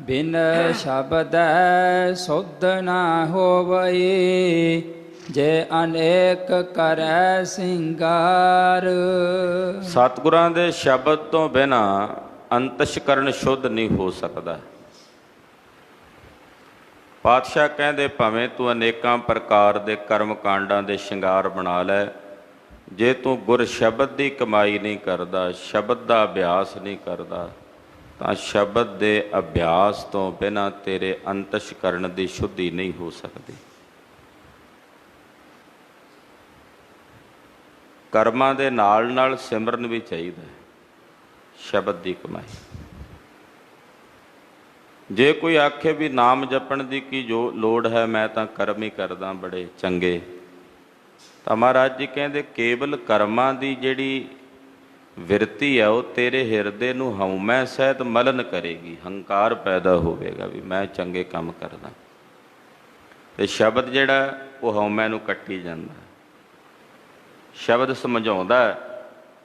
ਬਿਨ ਸ਼ਬਦ ਸੁਧ ਨਾ ਹੋਵਈ, ਜੇ ਅਨੇਕ ਕਰੈ ਸਿੰਗਾਰ। ਸਤਿਗੁਰਾਂ ਦੇ ਸ਼ਬਦ ਤੋਂ ਬਿਨਾਂ ਅੰਤਸ਼ਕਰਨ ਸ਼ੁੱਧ ਨਹੀਂ ਹੋ ਸਕਦਾ। ਪਾਤਸ਼ਾਹ ਕਹਿੰਦੇ ਭਾਵੇਂ ਤੂੰ ਅਨੇਕਾਂ ਪ੍ਰਕਾਰ ਦੇ ਕਰਮ ਕਾਂਡਾਂ ਦੇ ਸ਼ਿੰਗਾਰ ਬਣਾ ਲੈ, ਜੇ ਤੂੰ ਗੁਰ ਸ਼ਬਦ ਦੀ ਕਮਾਈ ਨਹੀਂ ਕਰਦਾ, ਸ਼ਬਦ ਦਾ ਅਭਿਆਸ ਨਹੀਂ ਕਰਦਾ, ਤਾਂ ਸ਼ਬਦ ਦੇ ਅਭਿਆਸ ਤੋਂ ਬਿਨਾਂ ਤੇਰੇ ਅੰਤਸ਼ਕਰਨ ਦੀ ਸ਼ੁੱਧੀ ਨਹੀਂ ਹੋ ਸਕਦੀ। ਕਰਮਾਂ ਦੇ ਨਾਲ ਨਾਲ ਸਿਮਰਨ ਵੀ ਚਾਹੀਦਾ ਹੈ, ਸ਼ਬਦ ਦੀ ਕਮਾਈ। ਜੇ ਕੋਈ ਆਖੇ ਵੀ ਨਾਮ ਜਪਣ ਦੀ ਕੀ ਜੋ ਲੋੜ ਹੈ, ਮੈਂ ਤਾਂ ਕਰਮ ਹੀ ਕਰਦਾ ਬੜੇ ਚੰਗੇ, ਤਾਂ ਮਹਾਰਾਜ ਜੀ ਕਹਿੰਦੇ ਕੇਵਲ ਕਰਮਾਂ ਦੀ ਜਿਹੜੀ ਵਿਰਤੀ ਹੈ ਉਹ ਤੇਰੇ ਹਿਰਦੇ ਨੂੰ ਹਉਮੈ ਸਹਿਤ ਮਲਨ ਕਰੇਗੀ, ਹੰਕਾਰ ਪੈਦਾ ਹੋਵੇਗਾ ਵੀ ਮੈਂ ਚੰਗੇ ਕੰਮ ਕਰਦਾ। ਤੇ ਸ਼ਬਦ ਜਿਹੜਾ ਉਹ ਹਉਮੈ ਨੂੰ ਕੱਟੀ ਜਾਂਦਾ। ਸ਼ਬਦ ਸਮਝਾਉਂਦਾ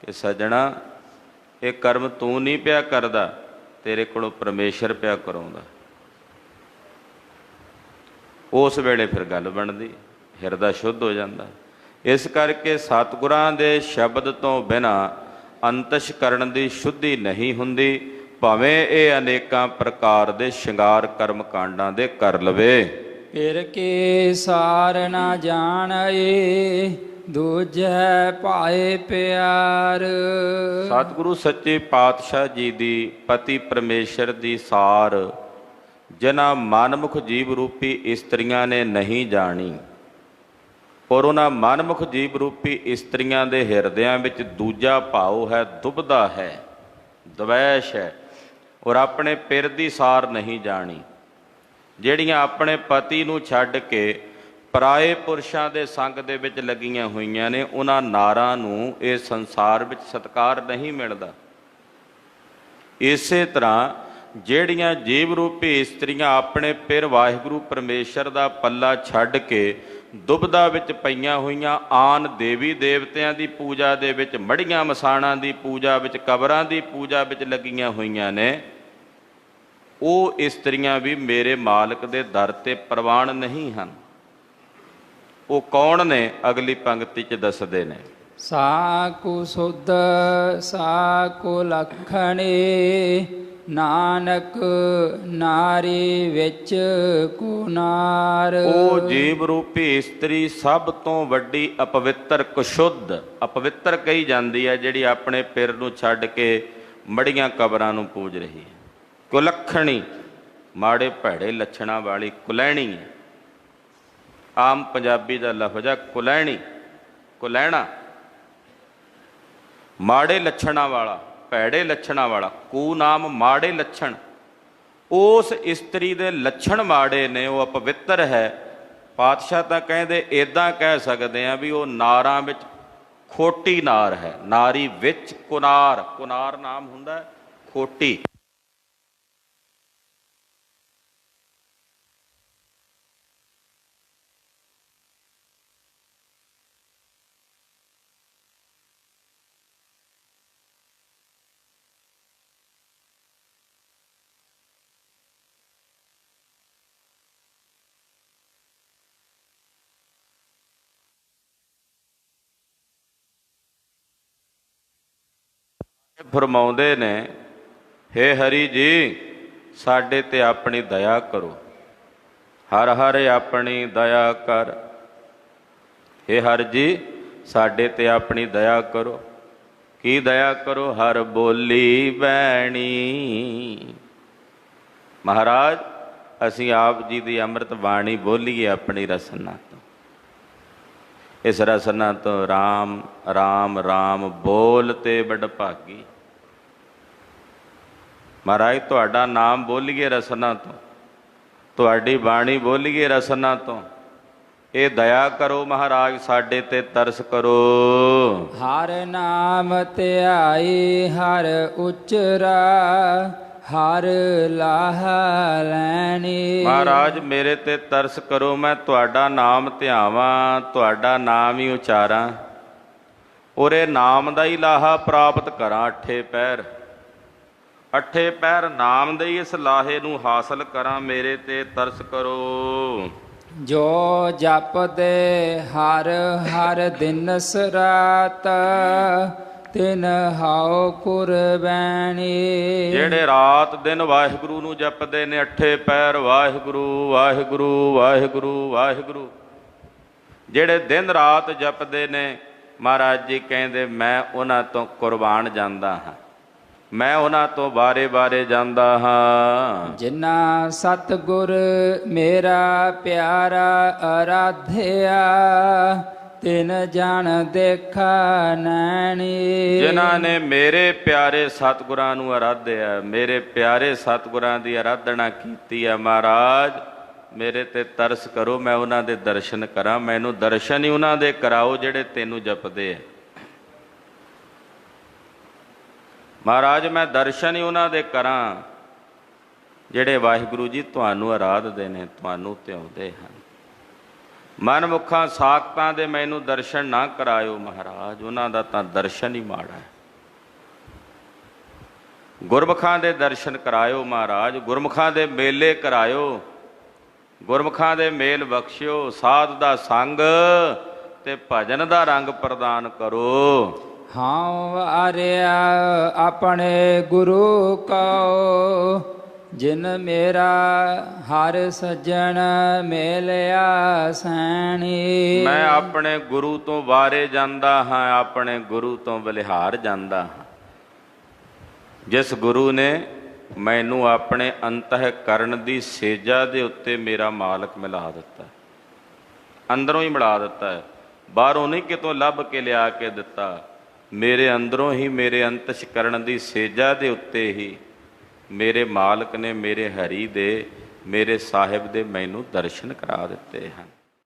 ਕਿ ਸੱਜਣਾ ਇਹ ਕਰਮ ਤੂੰ ਨਹੀਂ ਪਿਆ ਕਰਦਾ, ਤੇਰੇ ਕੋਲੋਂ ਪਰਮੇਸ਼ਰ ਪਿਆ ਕਰਾਉਂਦਾ। ਉਸ ਵੇਲੇ ਫਿਰ ਗੱਲ ਬਣਦੀ, ਹਿਰਦਾ ਸ਼ੁੱਧ ਹੋ ਜਾਂਦਾ। ਇਸ ਕਰਕੇ ਸਤਿਗੁਰਾਂ ਦੇ ਸ਼ਬਦ ਤੋਂ ਬਿਨਾਂ ਅੰਤਸ਼ਕਰਨ ਦੀ ਸ਼ੁੱਧੀ ਨਹੀਂ ਹੁੰਦੀ, ਭਾਵੇਂ ਇਹ ਅਨੇਕਾਂ ਪ੍ਰਕਾਰ ਦੇ ਸ਼ਿੰਗਾਰ ਕਰਮ ਕਾਂਡਾਂ ਦੇ ਕਰ ਲਵੇ। ਫਿਰ ਕੇ ਸਾਰ ਨਾ ਜਾਣਏ, ਦੂਜੈ ਭਾਏ ਪਿਆਰ। ਸਤਿਗੁਰੂ ਸੱਚੇ ਪਾਤਸ਼ਾਹ ਜੀ ਦੀ ਪਤੀ ਪਰਮੇਸ਼ਰ ਦੀ ਸਾਰ ਜਿਨ੍ਹਾਂ ਮਨਮੁਖ ਜੀਵ ਰੂਪੀ ਇਸਤਰੀਆਂ ਨੇ ਨਹੀਂ ਜਾਣੀ, ਔਰ ਉਹਨਾਂ ਮਨਮੁਖ ਜੀਵ ਰੂਪੀ ਇਸਤਰੀਆਂ ਦੇ ਹਿਰਦਿਆਂ ਵਿੱਚ ਦੂਜਾ ਭਾਉ ਹੈ, ਦੁਬਦਾ ਹੈ, ਦਵੈਸ਼ ਹੈ, ਔਰ ਆਪਣੇ ਪਿਰ ਦੀ ਸਾਰ ਨਹੀਂ ਜਾਣੀ, ਜਿਹੜੀਆਂ ਆਪਣੇ ਪਤੀ ਨੂੰ ਛੱਡ ਕੇ ਪਰਾਏ ਪੁਰਸ਼ਾਂ ਦੇ ਸੰਗ ਦੇ ਵਿੱਚ ਲੱਗੀਆਂ ਹੋਈਆਂ ਨੇ, ਉਹਨਾਂ ਨਾਰਾਂ ਨੂੰ ਇਹ ਸੰਸਾਰ ਵਿੱਚ ਸਤਿਕਾਰ ਨਹੀਂ ਮਿਲਦਾ। ਇਸੇ ਤਰ੍ਹਾਂ ਜਿਹੜੀਆਂ ਜੀਵ ਰੂਪੀ ਇਸਤਰੀਆਂ ਆਪਣੇ ਪਿਰ ਵਾਹਿਗੁਰੂ ਪਰਮੇਸ਼ਰ ਦਾ ਪੱਲਾ ਛੱਡ ਕੇ ਦੁਬਦਾ ਵਿੱਚ ਪਈਆਂ ਹੋਈਆਂ ਆਨ ਦੇਵੀ ਦੇਵਤਿਆਂ ਦੀ ਪੂਜਾ ਦੇ ਵਿੱਚ, ਮੜੀਆਂ ਮਸਾਣਾਂ ਦੀ ਪੂਜਾ ਵਿੱਚ, ਕਬਰਾਂ ਦੀ ਪੂਜਾ ਵਿੱਚ ਲੱਗੀਆਂ ਹੋਈਆਂ ਨੇ, ਉਹ ਇਸਤਰੀਆਂ ਵੀ ਮੇਰੇ ਮਾਲਕ ਦੇ ਦਰ ਤੇ ਪ੍ਰਵਾਨ ਨਹੀਂ ਹਨ। ਉਹ ਕੌਣ ਨੇ? ਅਗਲੀ ਪੰਕਤੀ 'ਚ ਦੱਸਦੇ ਨੇ। ਸਾ ਕੋ ਸੁਧ ਸਾ ਕੋ ਲਖਣੇ, ਨਾਨਕ ਨਾਰੀ ਵਿੱਚ ਕੋ ਨਾਰ। ਉਹ ਜੀਵ ਰੂਪੀ ਇਸਤਰੀ ਸਭ ਤੋਂ ਵੱਡੀ ਅਪਵਿੱਤਰ, ਕੁਸ਼ੁੱਧ, ਅਪਵਿੱਤਰ ਕਹੀ ਜਾਂਦੀ ਹੈ, ਜਿਹੜੀ ਆਪਣੇ ਪਿਰ ਨੂੰ ਛੱਡ ਕੇ ਮੜੀਆਂ ਕਬਰਾਂ ਨੂੰ ਪੂਜ ਰਹੀ ਹੈ। ਕੁਲੱਖਣੀ, ਮਾੜੇ ਭੈੜੇ ਲੱਛਣਾਂ ਵਾਲੀ, ਕੁਲੈਣੀ ਹੈ। ਆਮ ਪੰਜਾਬੀ ਦਾ ਲਫ਼ਜ਼ ਹੈ ਕੁਲੈਣੀ, ਕੁਲੈਣਾ, ਮਾੜੇ ਲੱਛਣਾਂ ਵਾਲਾ, ਭੈੜੇ ਲੱਛਣਾਂ ਵਾਲਾ। ਕੂ ਨਾਮ ਮਾੜੇ ਲੱਛਣ। ਉਸ ਇਸਤਰੀ ਦੇ ਲੱਛਣ ਮਾੜੇ ਨੇ, ਉਹ ਅਪਵਿੱਤਰ ਹੈ। ਪਾਤਸ਼ਾਹ ਤਾਂ ਕਹਿੰਦੇ ਇੱਦਾਂ ਕਹਿ ਸਕਦੇ ਆ ਵੀ ਉਹ ਨਾਰਾਂ ਵਿੱਚ ਖੋਟੀ ਨਾਰ ਹੈ। ਨਾਰੀ ਵਿੱਚ ਕੁਨਾਰ, ਕੁਨਾਰ ਨਾਮ ਹੁੰਦਾ ਖੋਟੀ। ਫਰਮਾਉਂਦੇ ਨੇ, ਹੇ ਹਰੀ ਜੀ ਸਾਡੇ ਤੇ ਆਪਣੀ ਦਇਆ ਕਰੋ, ਹਰ ਹਰ ਆਪਣੀ ਦਇਆ ਕਰ। ਹੇ ਹਰ ਜੀ ਸਾਡੇ ਤੇ ਆਪਣੀ ਦਇਆ ਕਰੋ। ਕੀ ਦਇਆ ਕਰੋ? ਹਰ ਬੋਲੀ ਬੈਣੀ। ਮਹਾਰਾਜ ਅਸੀਂ ਆਪ ਜੀ ਦੀ ਅੰਮ੍ਰਿਤ ਬਾਣੀ ਬੋਲੀਏ ਆਪਣੀ ਰਸਨਾ ਤੋਂ। ਇਸ ਰਸਨਾ ਤੋਂ ਰਾਮ ਰਾਮ ਰਾਮ ਬੋਲ ਤੇ ਬੜ ਭਾਗੀ। ਮਹਾਰਾਜ ਤੁਹਾਡਾ ਨਾਮ ਬੋਲੀਏ ਰਸਨਾ ਤੋਂ, ਤੁਹਾਡੀ ਬਾਣੀ ਬੋਲੀਏ ਰਸਨਾ ਤੋਂ। ਇਹ ਦਇਆ ਕਰੋ ਮਹਾਰਾਜ, ਸਾਡੇ ਤੇ ਤਰਸ ਕਰੋ। ਹਰ ਨਾਮ ਧਿਆਈ ਹਰ ਉਚਰਾ, ਹਰ ਲਾਹ ਲੈਣੀ। ਮਹਾਰਾਜ ਮੇਰੇ ਤੇ ਤਰਸ ਕਰੋ, ਮੈਂ ਤੁਹਾਡਾ ਨਾਮ ਧਿਆਵਾਂ, ਤੁਹਾਡਾ ਨਾਮ ਹੀ ਉਚਾਰਾਂ, ਔਰ ਇਹ ਨਾਮ ਦਾ ਹੀ ਲਾਹਾ ਪ੍ਰਾਪਤ ਕਰਾਂ। ਅੱਠੇ ਪਹਿਰ, ਅੱਠੇ ਪਹਿਰ ਨਾਮ ਦੇ ਹੀ ਇਸ ਲਾਹੇ ਨੂੰ ਹਾਸਲ ਕਰਾਂ। ਮੇਰੇ ਤੇ ਤਰਸ ਕਰੋ। ਜੋ ਜਪਦੇ ਹਰ ਹਰ ਦਿਨਸ ਰਾਤ, ਤਿਨ ਹਾਉ ਕੁਰਬੈਣੀ। ਜਿਹੜੇ ਰਾਤ ਦਿਨ ਵਾਹਿਗੁਰੂ ਨੂੰ ਜਪਦੇ ਨੇ, ਅੱਠੇ ਪੈਰ ਵਾਹਿਗੁਰੂ ਵਾਹਿਗੁਰੂ ਵਾਹਿਗੁਰੂ ਵਾਹਿਗੁਰੂ, ਜਿਹੜੇ ਦਿਨ ਰਾਤ ਜਪਦੇ ਨੇ, ਮਹਾਰਾਜ ਜੀ ਕਹਿੰਦੇ ਮੈਂ ਉਹਨਾਂ ਤੋਂ ਕੁਰਬਾਨ ਜਾਂਦਾ ਹਾਂ, ਮੈਂ ਉਹਨਾਂ ਤੋਂ ਬਾਰੇ ਜਾਂਦਾ ਹਾਂ। ਜਿਨ੍ਹਾਂ ਸਤਿਗੁਰ ਮੇਰਾ ਪਿਆਰਾ ਅਰਾਧਿਆ, ਤਿਨ ਜਨ ਦੇਖਾ ਨੈਣੀ। ਜਿਨ੍ਹਾਂ ਨੇ ਮੇਰੇ ਪਿਆਰੇ ਸਤਿਗੁਰਾਂ ਨੂੰ ਅਰਾਧਿਆ, ਮੇਰੇ ਪਿਆਰੇ ਸਤਿਗੁਰਾਂ ਦੀ ਅਰਾਧਨਾ ਕੀਤੀ ਹੈ, ਮਹਾਰਾਜ ਮੇਰੇ ਤੇ ਤਰਸ ਕਰੋ, ਮੈਂ ਉਹਨਾਂ ਦੇ ਦਰਸ਼ਨ ਕਰਾਂ। ਮੈਨੂੰ ਦਰਸ਼ਨ ਹੀ ਉਹਨਾਂ ਦੇ ਕਰਾਓ ਜਿਹੜੇ ਤੈਨੂੰ ਜਪਦੇ ਆ ਮਹਾਰਾਜ, ਮੈਂ ਦਰਸ਼ਨ ਹੀ ਉਹਨਾਂ ਦੇ ਕਰਾਂ ਜਿਹੜੇ ਵਾਹਿਗੁਰੂ ਜੀ ਤੁਹਾਨੂੰ ਅਰਾਧਦੇ ਨੇ, ਤੁਹਾਨੂੰ ਧਿਆਉਂਦੇ ਹਨ। ਮਨ ਮੁਖਾਂ ਸਾਖਤਾਂ ਦੇ ਮੈਨੂੰ ਦਰਸ਼ਨ ਨਾ ਕਰਾਇਓ ਮਹਾਰਾਜ, ਉਹਨਾਂ ਦਾ ਤਾਂ ਦਰਸ਼ਨ ਹੀ ਮਾੜਾ ਹੈ। ਗੁਰਮੁਖਾਂ ਦੇ ਦਰਸ਼ਨ ਕਰਾਇਓ ਮਹਾਰਾਜ, ਗੁਰਮੁਖਾਂ ਦੇ ਮੇਲੇ ਕਰਾਇਓ, ਗੁਰਮੁਖਾਂ ਦੇ ਮੇਲ ਬਖਸ਼ਿਓ, ਸਾਧ ਦਾ ਸੰਗ ਤੇ ਭਜਨ ਦਾ ਰੰਗ ਪ੍ਰਦਾਨ ਕਰੋ। ਹਾਂ ਵਾਰਿਆ ਆਪਣੇ ਗੁਰੂ ਕਉ, ਜਿਨ ਮੇਰਾ ਹਰ ਸੱਜਣ ਮੇਲਿਆ ਸੈਣੀ। ਮੈਂ ਆਪਣੇ ਗੁਰੂ ਤੋਂ ਵਾਰੇ ਜਾਂਦਾ ਹਾਂ, ਆਪਣੇ ਗੁਰੂ ਤੋਂ ਬਲਿਹਾਰ ਜਾਂਦਾ ਹਾਂ। ਜਿਸ ਗੁਰੂ ਨੇ ਮੈਨੂੰ ਆਪਣੇ ਅੰਤःਕਰਨ ਦੀ ਸੇਜਾ ਦੇ ਉੱਤੇ ਮੇਰਾ ਮਾਲਕ ਮਿਲਾ ਦਿੱਤਾ, ਅੰਦਰੋਂ ਹੀ ਮਿਲਾ ਦਿੱਤਾ ਹੈ, ਬਾਹਰੋਂ ਨਹੀਂ ਕਿਤੋਂ ਲੱਭ ਕੇ ਲਿਆ ਕੇ ਦਿੱਤਾ, ਮੇਰੇ ਅੰਦਰੋਂ ਹੀ, ਮੇਰੇ ਅੰਤਸ਼ਕਰਨ ਦੀ ਸੇਜਾ ਦੇ ਉੱਤੇ ਹੀ ਮੇਰੇ ਮਾਲਕ ਨੇ, ਮੇਰੇ ਹਰੀ ਦੇ, ਮੇਰੇ ਸਾਹਿਬ ਦੇ ਮੈਨੂੰ ਦਰਸ਼ਨ ਕਰਾ ਦਿੱਤੇ ਹਨ।